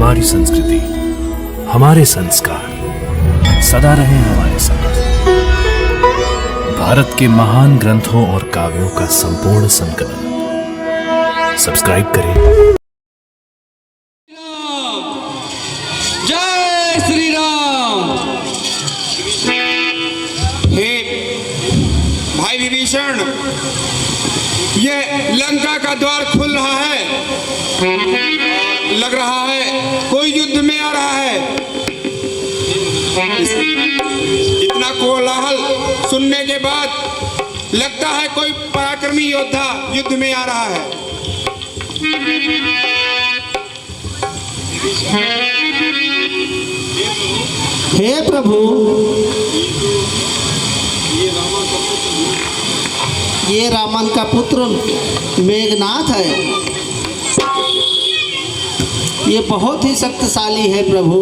हमारी संस्कृति, हमारे संस्कार सदा रहे हमारे साथ। भारत के महान ग्रंथों और काव्यों का संपूर्ण संकलन। सब्सक्राइब करें। जय श्री राम। हे भाई विभीषण, ये लंका का द्वार खुल रहा है। लग रहा है कोई युद्ध में आ रहा है। इतना कोलाहल सुनने के बाद लगता है कोई पराक्रमी योद्धा युद्ध में आ रहा है। हे प्रभु, ये रामन का पुत्र मेघनाथ है। ये बहुत ही शक्तिशाली है प्रभु।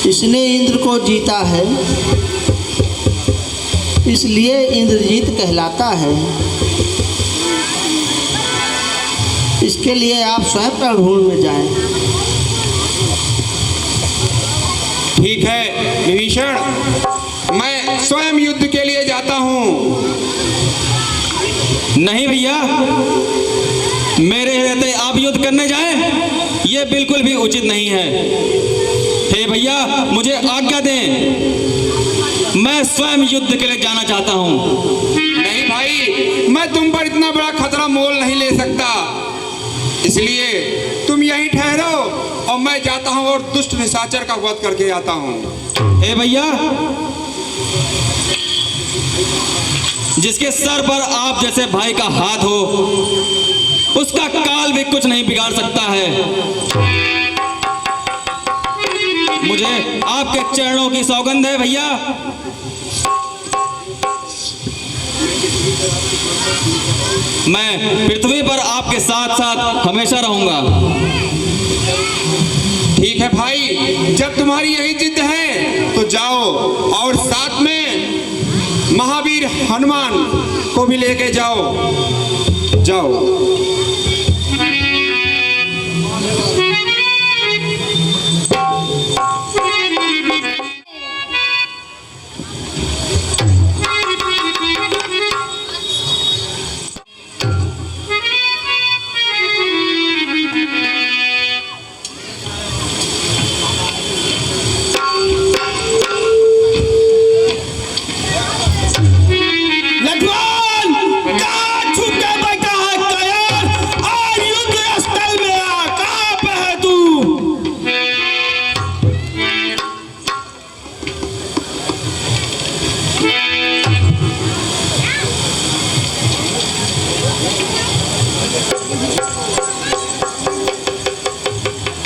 इसने इंद्र को जीता है, इसलिए इंद्रजीत कहलाता है। इसके लिए आप स्वयं रणभूमि में जाएं। ठीक है विभीषण, मैं स्वयं युद्ध के लिए जाता हूँ। नहीं भैया, मेरे रहते आप युद्ध करने जाएं, ये बिल्कुल भी उचित नहीं है। हे भैया, मुझे आज्ञा दें, मैं स्वयं युद्ध के लिए जाना चाहता हूँ। नहीं भाई, मैं तुम पर इतना बड़ा खतरा मोल नहीं ले सकता, इसलिए तुम यहीं ठहरो और मैं जाता हूँ और दुष्ट निशाचर का वध करके आता हूँ। हे भैया, जिसके सर पर आप जैसे भाई का हाथ हो, उसका काल भी कुछ नहीं बिगाड़ सकता है। मुझे आपके चरणों की सौगंध है भैया। मैं पृथ्वी पर आपके साथ साथ हमेशा रहूंगा। ठीक है भाई, जब तुम्हारी यही जिद है तो जाओ और साथ में महावीर हनुमान को भी लेके जाओ। जाओ।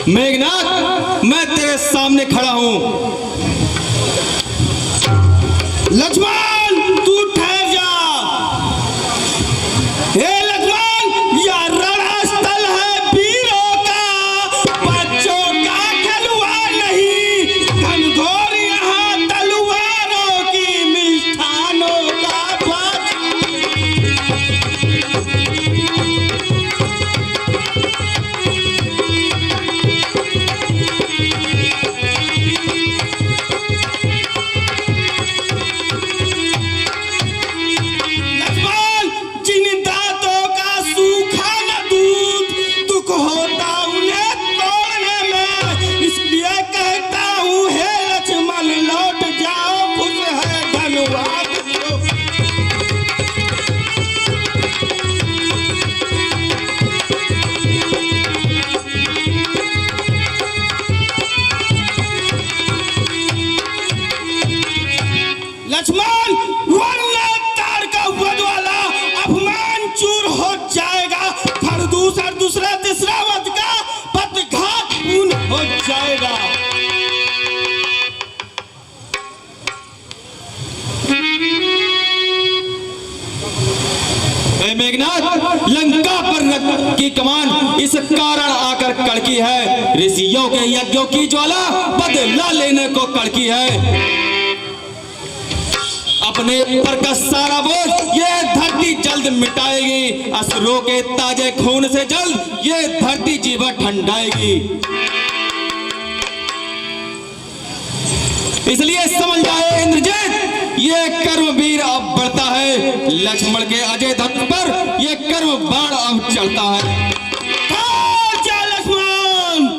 मेघनाथ, मैं तेरे सामने खड़ा हूं। लक्ष्मण, तू ठहर जा। हे लक्ष्मण, यह रणस्थल है वीरों का, बच्चों का खिलवाड़ नहीं। घनघोर यहाँ तलवारों की, मिष्ठानों का भोज। लक्ष्मण, वरना तार का वध वाला अपमान चूर हो जाएगा। फिर दूसरा तीसरा वध का पथघात पूर्ण हो जाएगा। मेघनाथ, लंका पर की कमान इस कारण आकर कड़की है। ऋषियों के यज्ञों की ज्वाला बदला लेने को कड़की है। अपने ऊपर का सारा बोझ ये धरती जल्द मिटाएगी। असुरों के ताजे खून से जल्द ये धरती जी ही वह ठंडाएगी। इसलिए समझ जाए इंद्रजीत, ये कर्मवीर अब बढ़ता है, लक्ष्मण के अजय धनुष पर ये कर्म बाण अब चलता है। जा लक्ष्मण।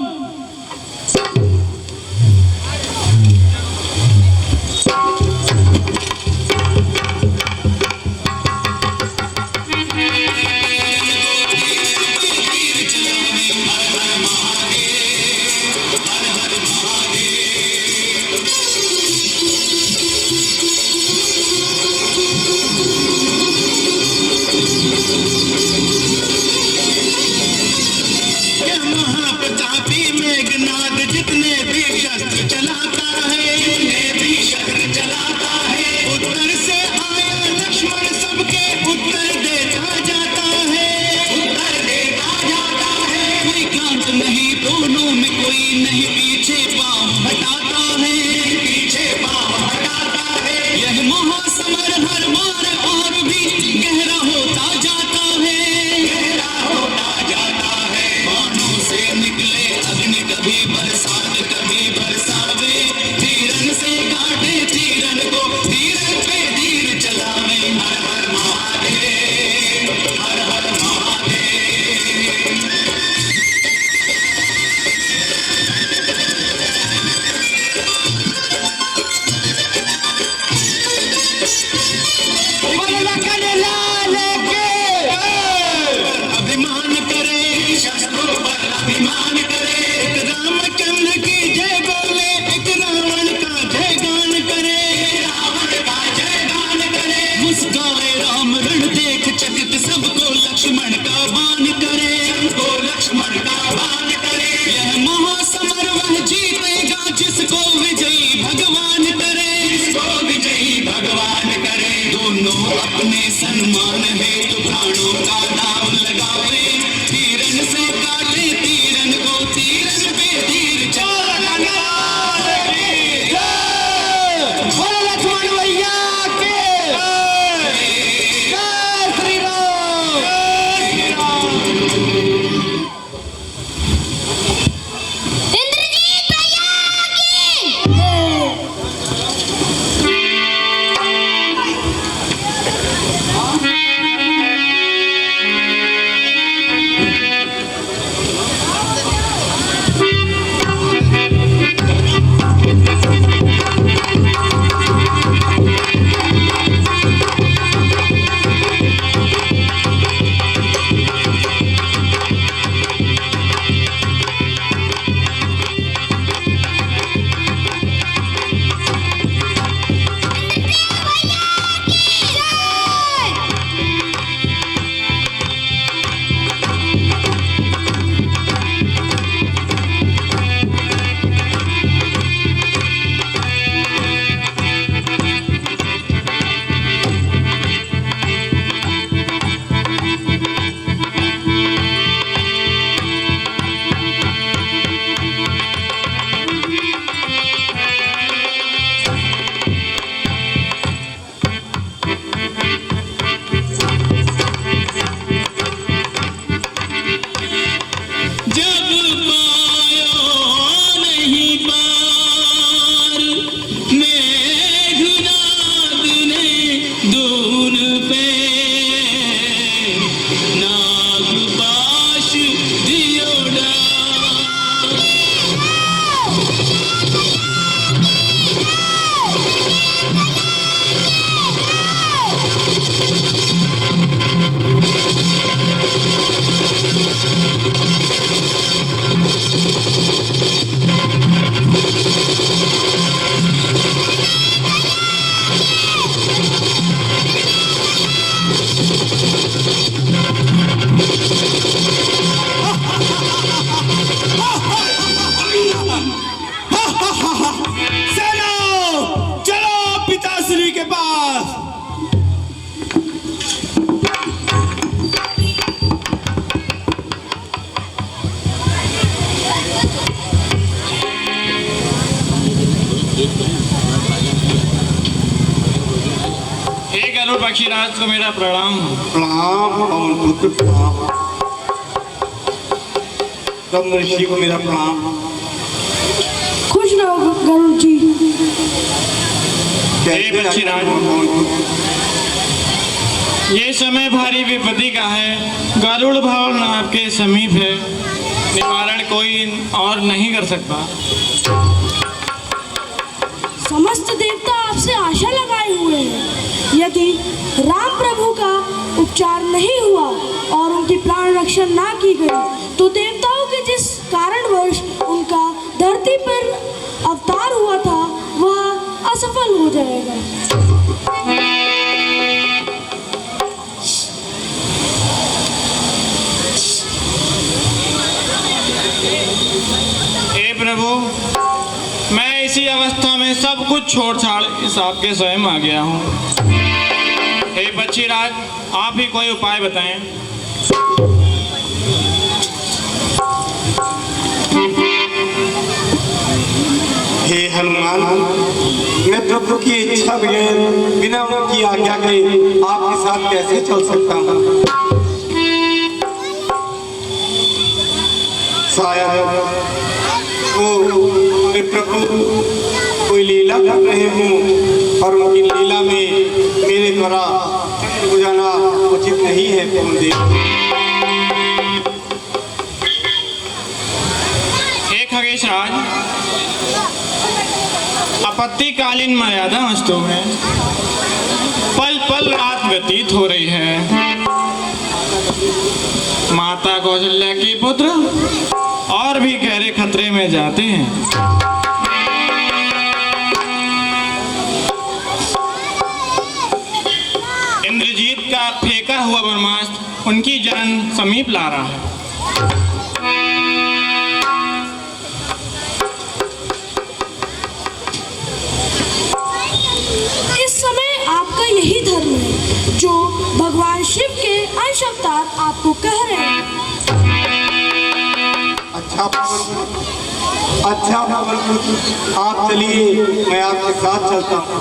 पक्षीराज को मेरा प्रणाम। प्रणाम पवन पुत्र प्रणाम। ब्रह्म ऋषि को मेरा प्रणाम। खुश रहो गरुड़ जी। हे बच्चीराज, ये समय भारी विपत्ति का है। गरुड़ भवन आपके समीप है, निवारण कोई और नहीं कर सकता। समस्त देवता आपसे आशा लगाए हुए हैं। यदि राम प्रभु का उपचार नहीं हुआ और उनकी प्राण रक्षा ना की गई तो देवताओं के जिस कारणवश उनका धरती पर अवतार हुआ था वह असफल हो जाएगा। हे प्रभु, मैं इसी अवस्था में सब कुछ छोड़ छाड़ इस आपके स्वयं आ गया हूँ। हे बच्चीराज, आप ही कोई उपाय बताएं। हे हनुमान, मैं प्रभु की इच्छा बगैर बिना उनकी आज्ञा के आपके साथ कैसे चल सकता हूँ? शायद वो प्रभु कोई लीला कर रहे हों और उनकी लीला में मेरे द्वारा हो जाना उचित नहीं है। हे खगेशराज, आपत्तिकालीन मर्यादा वस्तु में पल पल रात व्यतीत हो रही है। माता कौशल्या के पुत्र और भी गहरे खतरे में जाते हैं। इंद्रजीत का फेंका हुआ ब्रह्मास्त्र उनकी जान समीप ला रहा है। इस समय आपका यही धर्म है जो भगवान शिव के अंश अवतार आपको कह रहे हैं। अच्छा, आप चलिए, मैं आपके साथ चलता हूँ।